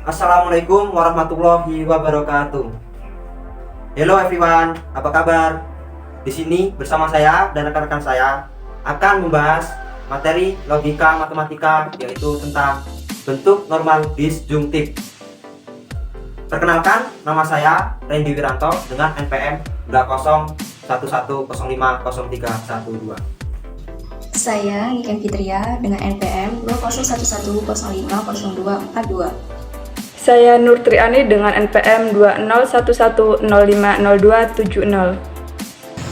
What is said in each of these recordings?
Assalamualaikum warahmatullahi wabarakatuh. Hello everyone, apa kabar? Di sini bersama saya dan rekan-rekan saya akan membahas materi logika matematika, yaitu tentang bentuk normal disjungtif. Perkenalkan, nama saya Randy Wiranto dengan NPM 20110503031. Saya Niken Fitria dengan NPM 20110500242. Saya Nur Triani dengan NPM 20110500270.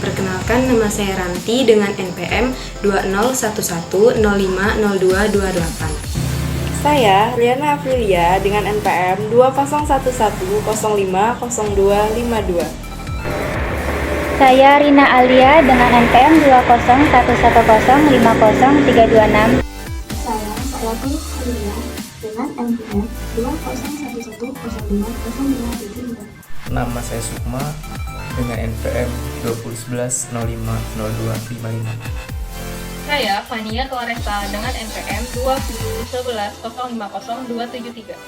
Perkenalkan, nama saya Ranti dengan NPM 20110500228. Saya Riana Aprilia dengan NPM 20110500252. Saya Rina Alia dengan NPM 20110500326. Saya Salatul Khairiyah dengan NPM 20110500573. Nama saya Sukma dengan NPM 2011050255. Saya Fania Claresta dengan NPM 20110500273.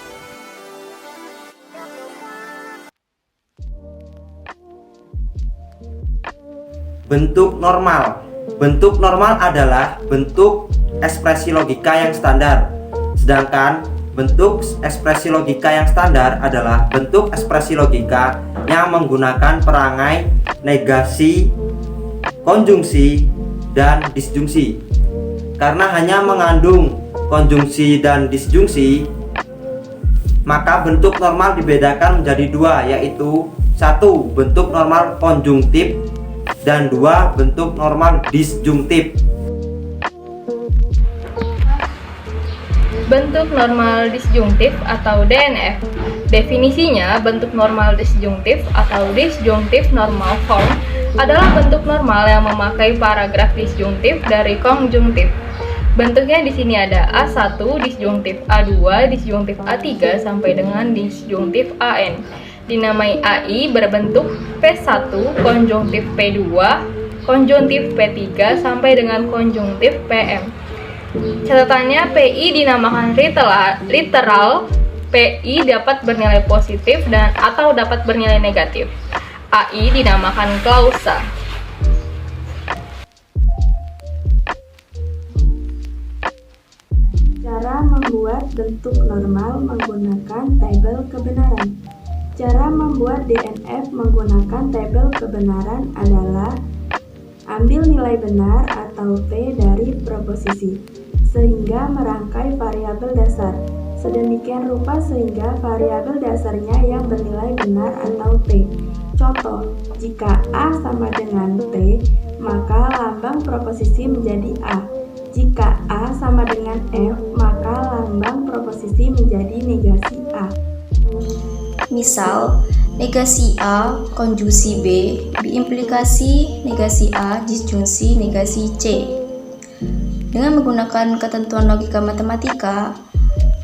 Bentuk normal. Bentuk normal adalah bentuk ekspresi logika yang standar. Sedangkan bentuk ekspresi logika yang standar adalah bentuk ekspresi logika yang menggunakan perangai negasi, konjungsi, dan disjungsi. Karena hanya mengandung konjungsi dan disjungsi, maka bentuk normal dibedakan menjadi dua, yaitu satu, bentuk normal konjungtif, dan dua, bentuk normal disjungtif. Bentuk normal disjungtif atau DNF. Definisinya, bentuk normal disjungtif atau disjunctive normal form adalah bentuk normal yang memakai paragraf disjungtif dari konjungtif. Bentuknya di sini ada A1 disjungtif A2 disjungtif A3 sampai dengan disjungtif AN. Dinamai AI berbentuk P1 konjungtif P2 konjungtif P3 sampai dengan konjungtif PM. Catatannya, PI dinamakan literal, PI dapat bernilai positif dan atau dapat bernilai negatif. AI dinamakan klausa. Cara membuat bentuk normal menggunakan tabel kebenaran. Cara membuat DNF menggunakan tabel kebenaran adalah ambil nilai benar atau T dari proposisi, sehingga merangkai variabel dasar. Sedemikian rupa sehingga variabel dasarnya yang bernilai benar atau T. Contoh, jika A sama dengan T, maka lambang proposisi menjadi A. Jika A sama dengan F, maka lambang proposisi menjadi negasi A. Misal, negasi A, konjungsi B, biimplikasi negasi A, disjungsi negasi C. Dengan menggunakan ketentuan logika matematika,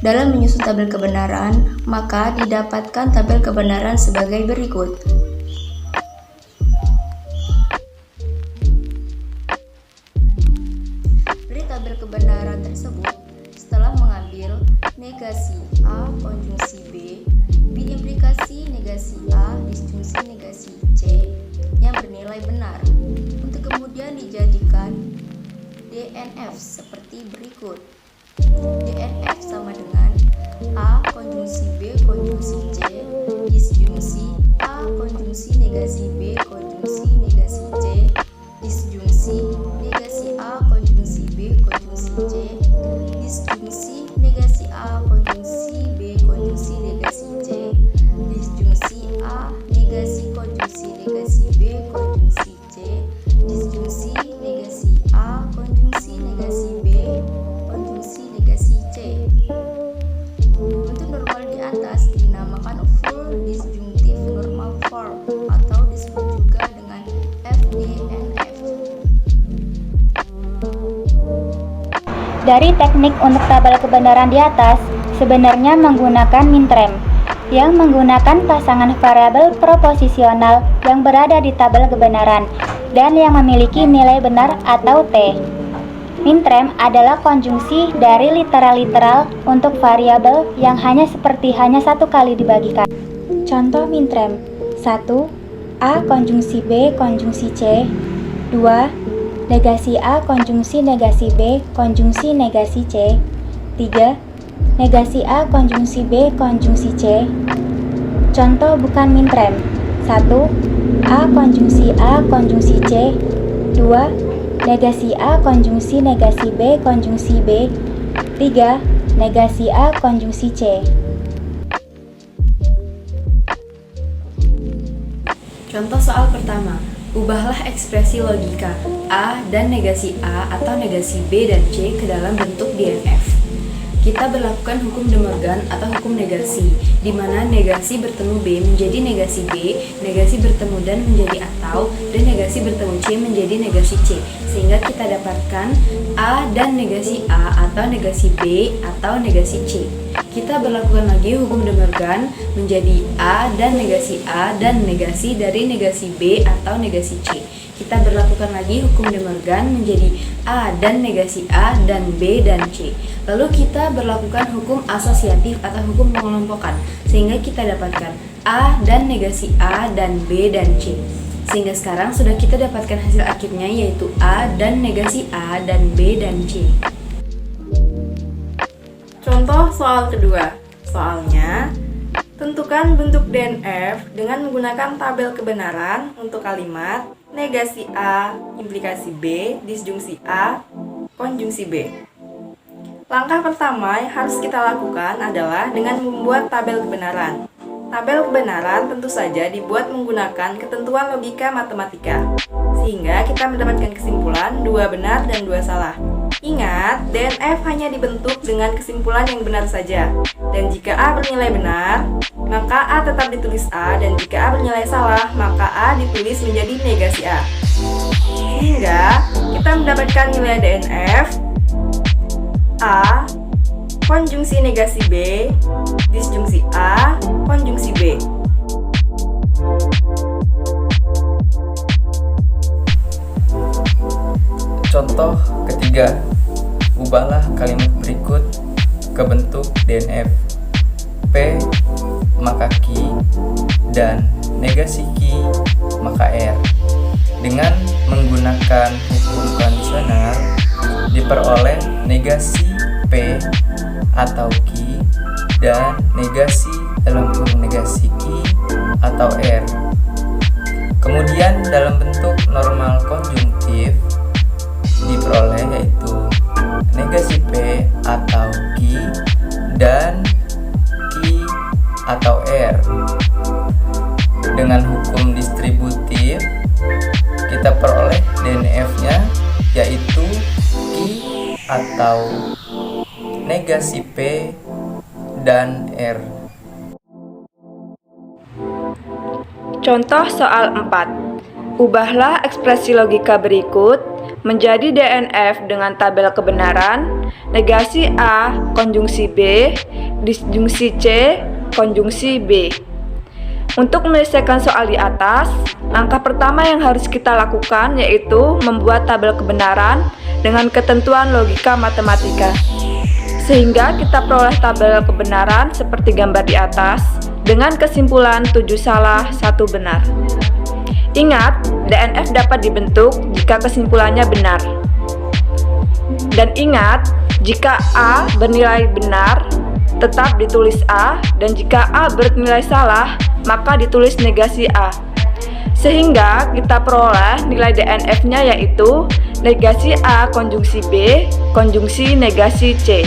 dalam menyusun tabel kebenaran, maka didapatkan tabel kebenaran sebagai berikut. Dari tabel kebenaran tersebut, setelah mengambil negasi A, konjungsi B, biimplikasi negasi A, disjungsi negasi C yang bernilai benar, untuk kemudian dijadikan DNF seperti berikut. DNF sama dengan A konjungsi B konjungsi C disjungsi A konjungsi negasi B konjungsi negasi C disjungsi negasi A konjungsi B konjungsi C disjungsi negasi A konjungsi B konjungsi negasi C disjungsi A negasi konjungsi negasi B konjungsi C disjungsi negasi A konjungsi negasi B konjungsi negasi C. Bentuk normal di atas dinamakan full disjunctive normal form atau disebut juga dengan FDNF. Dari teknik untuk tabel kebenaran di atas, sebenarnya menggunakan minterm yang menggunakan pasangan variabel proposisional yang berada di tabel kebenaran dan yang memiliki nilai benar atau T. Mintrem adalah konjungsi dari literal-literal untuk variabel yang hanya satu kali dibagikan. Contoh mintrem: 1. A konjungsi B konjungsi C. 2. Negasi A konjungsi negasi B konjungsi negasi C. 3. Negasi A konjungsi B konjungsi C. Contoh bukan mintrem: 1. A konjungsi A konjungsi C. 2. Negasi A konjungsi negasi B konjungsi B. 3. Negasi A konjungsi C. Contoh soal pertama, ubahlah ekspresi logika A dan negasi A atau negasi B dan C ke dalam bentuk DNF. Kita berlakukan hukum De Morgan atau hukum negasi, di mana negasi bertemu B menjadi negasi B, negasi bertemu dan menjadi atau, dan negasi bertemu C menjadi negasi C, sehingga kita dapatkan A dan negasi A atau negasi B atau negasi C. Kita berlakukan lagi hukum De Morgan menjadi A dan negasi dari negasi B atau negasi C. Kita berlakukan lagi hukum De Morgan menjadi A dan negasi A dan B dan C. Lalu kita berlakukan hukum asosiatif atau hukum pengelompokan, sehingga kita dapatkan A dan negasi A dan B dan C. Sehingga sekarang sudah kita dapatkan hasil akhirnya, yaitu A dan negasi A dan B dan C. Contoh soal kedua. Soalnya, tentukan bentuk DNF dengan menggunakan tabel kebenaran untuk kalimat negasi A, implikasi B, disjungsi A, konjungsi B. Langkah pertama yang harus kita lakukan adalah dengan membuat tabel kebenaran. Tabel kebenaran tentu saja dibuat menggunakan ketentuan logika matematika, sehingga kita mendapatkan kesimpulan 2 benar dan 2 salah. Ingat, DNF hanya dibentuk dengan kesimpulan yang benar saja. Dan jika A bernilai benar, maka A tetap ditulis A, dan jika A bernilai salah, maka A ditulis menjadi negasi A. Sehingga kita mendapatkan nilai DNF A, konjungsi negasi B, disjungsi A, konjungsi B. Contoh ketiga, ubahlah kalimat berikut ke bentuk DNF. P maka Q dan negasi Q maka R. Dengan menggunakan hukum kondisional, diperoleh negasi P atau Q dan negasi dalam kurung negasi Q atau R. Kemudian dalam bentuk normal konjungtif diperoleh yaitu negasi P atau Q dan Q atau R. Dengan hukum distributif kita peroleh DNF-nya yaitu Q atau negasi P dan R. Contoh soal 4. Ubahlah ekspresi logika berikut menjadi DNF dengan tabel kebenaran negasi A konjungsi B, disjungsi C, konjungsi B. Untuk menyelesaikan soal di atas, langkah pertama yang harus kita lakukan yaitu membuat tabel kebenaran dengan ketentuan logika matematika. Sehingga kita peroleh tabel kebenaran seperti gambar di atas dengan kesimpulan 7 salah, 1 benar. Ingat, DNF dapat dibentuk jika kesimpulannya benar. Dan ingat, jika A bernilai benar, tetap ditulis A, dan jika A bernilai salah, maka ditulis negasi A. Sehingga kita peroleh nilai DNF-nya yaitu negasi A konjungsi B, konjungsi negasi C.